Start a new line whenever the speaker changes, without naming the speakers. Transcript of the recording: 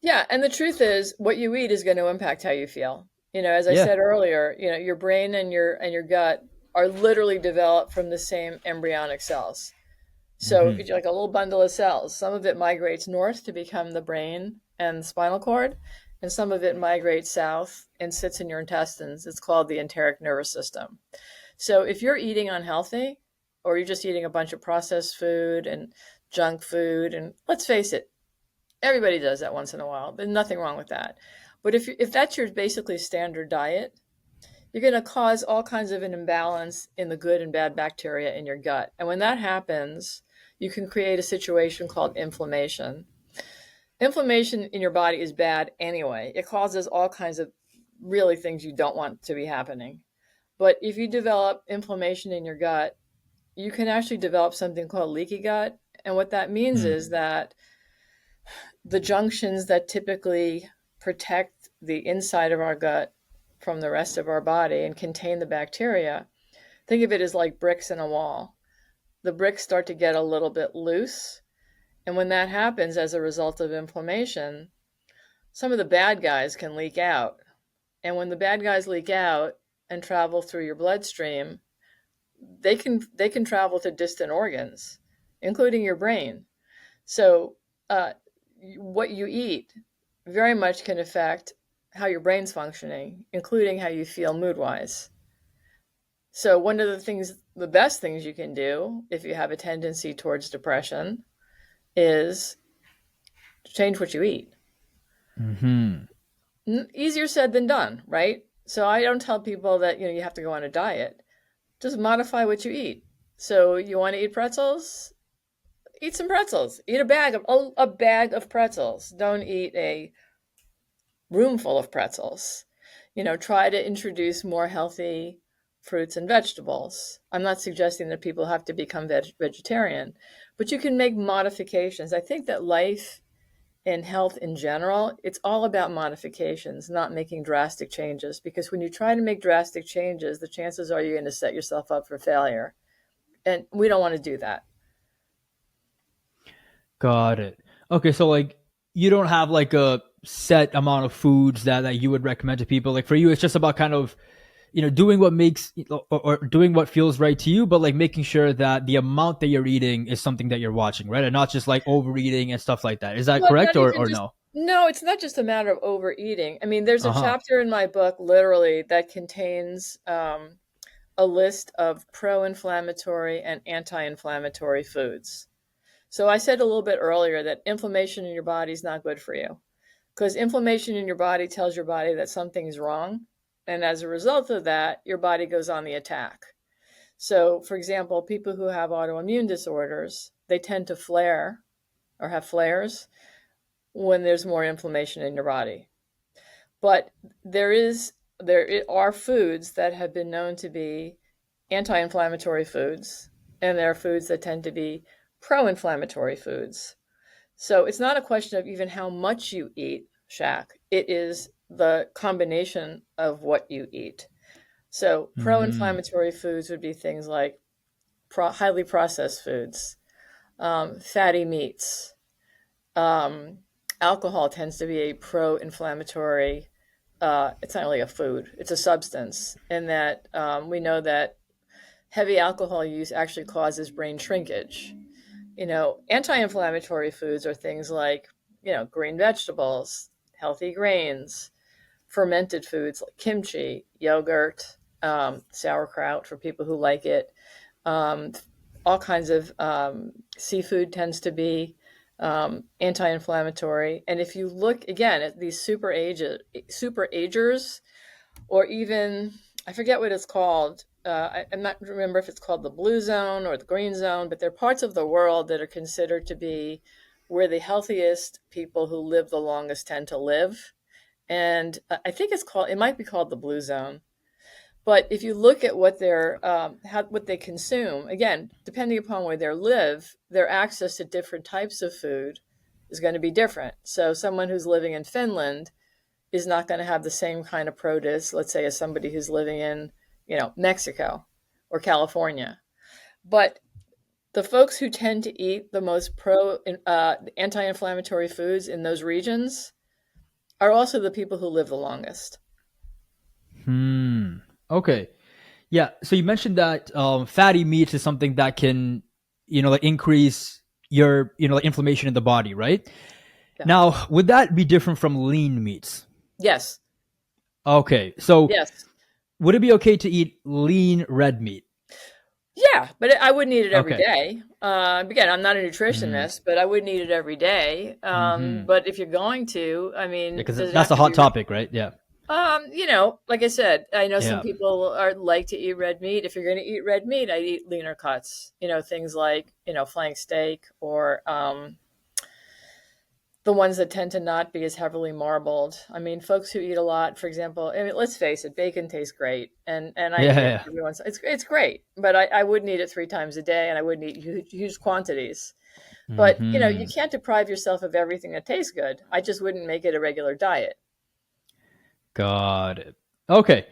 Yeah, and the truth is what you eat is going to impact how you feel. As I
Yeah.
said earlier, your brain and your gut are literally developed from the same embryonic cells. So
Hmm.
it's like a little bundle of cells. Some of it migrates north to become the brain and the spinal cord, and some of it migrates south and sits in your intestines. It's called the enteric nervous system. So if you're eating unhealthy, or you're just eating a bunch of processed food and junk food, and let's face it, everybody does that once in a while. There's nothing wrong with that. But if that's your basically standard diet, you're going to cause all kinds of an imbalance in the good and bad bacteria in your gut. And when that happens, you can create a situation called inflammation. Inflammation in your body is bad anyway. It causes all kinds of really things you don't want to be happening. But if you develop inflammation in your gut, you can actually develop something called leaky gut. And what that means
Hmm.
is that the junctions that typically protect the inside of our gut from the rest of our body and contain the bacteria, think of it as like bricks in a wall. The bricks start to get a little bit loose. And when that happens as a result of inflammation, some of the bad guys can leak out. And when the bad guys leak out and travel through your bloodstream, they can travel to distant organs, including your brain. So, uh, what you eat very much can affect how your brain's functioning, including how you feel mood wise. So, one of the best things you can do if you have a tendency towards depression is change what you eat.
Hmm.
Easier said than done, right? So, I don't tell people that you have to go on a diet. Just modify what you eat. So, you want to eat pretzels? Eat some pretzels. Eat a bag of pretzels. Don't eat a room full of pretzels. Try to introduce more healthy fruits and vegetables. I'm not suggesting that people have to become vegetarian, but you can make modifications. I think that life and health in general, it's all about modifications, not making drastic changes. Because when you try to make drastic changes, the chances are you're going to set yourself up for failure. And we don't want to do that.
Got it. Okay, so like you don't have like a set amount of foods that you would recommend to people. Like for you, it's just about kind of doing what makes or doing what feels right to you, but like making sure that the amount that you're eating is something that you're watching, right, and not just like overeating and stuff like that. Is that
Well,
correct
not even
or
just
no?
no, it's not just a matter of overeating. I mean, there's a
Uh huh.
chapter in my book, literally, that contains a list of pro-inflammatory and anti-inflammatory foods. So I said a little bit earlier that inflammation in your body is not good for you because inflammation in your body tells your body that something's wrong. And as a result of that, your body goes on the attack. So, for example, people who have autoimmune disorders, they tend to flare or have flares when there's more inflammation in your body. But there are foods that have been known to be anti-inflammatory foods, and there are foods that tend to be pro-inflammatory foods. So it's not a question of even how much you eat, Shaq. It is the combination of what you eat. So
Hmm.
pro-inflammatory foods would be things like highly processed foods, fatty meats. Um, Alcohol tends to be a pro-inflammatory. It's not really a food; it's a substance, and that we know that heavy alcohol use actually causes brain shrinkage. Anti-inflammatory foods are things like green vegetables, healthy grains, fermented foods like kimchi, yogurt, sauerkraut for people who like it. Um, all kinds of seafood tends to be anti-inflammatory. And if you look again at these super agers, or even I forget what it's called. I'm not remember if it's called the blue zone or the green zone, but there are parts of the world that are considered to be where the healthiest people who live the longest tend to live. And I think it might be called the blue zone. But if you look at what they consume, again, depending upon where they live, their access to different types of food is going to be different. So someone who's living in Finland is not going to have the same kind of produce, let's say, as somebody who's living in, Mexico or California. But the folks who tend to eat the most anti-inflammatory foods in those regions, are also the people who live the longest.
Hmm. Okay. Yeah. So you mentioned that fatty meats is something that can, like increase your, like inflammation in the body, right?
Yeah.
Now, would that be different from lean meats?
Yes.
Okay. So
Yes.
would it be okay to eat lean red meat?
Yeah, but I wouldn't eat it every
Okay.
day. Again, I'm not a
Mm.
nutritionist, but I wouldn't eat it every day.
Hmm.
But if you're going to, I
Yeah,
mean,
because
does it
that's
have
a
to
hot
be?
topic, right? Yeah.
Like I said, I know some
Yeah.
people are like to eat red meat. If you're going to eat red meat, I'd eat leaner cuts. Things like flank steak or the ones that tend to not be as heavily marbled. I mean, folks who eat a lot, for example, I mean, let's face it, bacon tastes great, and I
Yeah.
eat it
Yeah.
every once. It's great, but I wouldn't eat it 3 times a day, and I wouldn't eat huge quantities. But you
Hmm.
can't deprive yourself of everything that tastes good. I just wouldn't make it a regular diet.
Got it. Okay.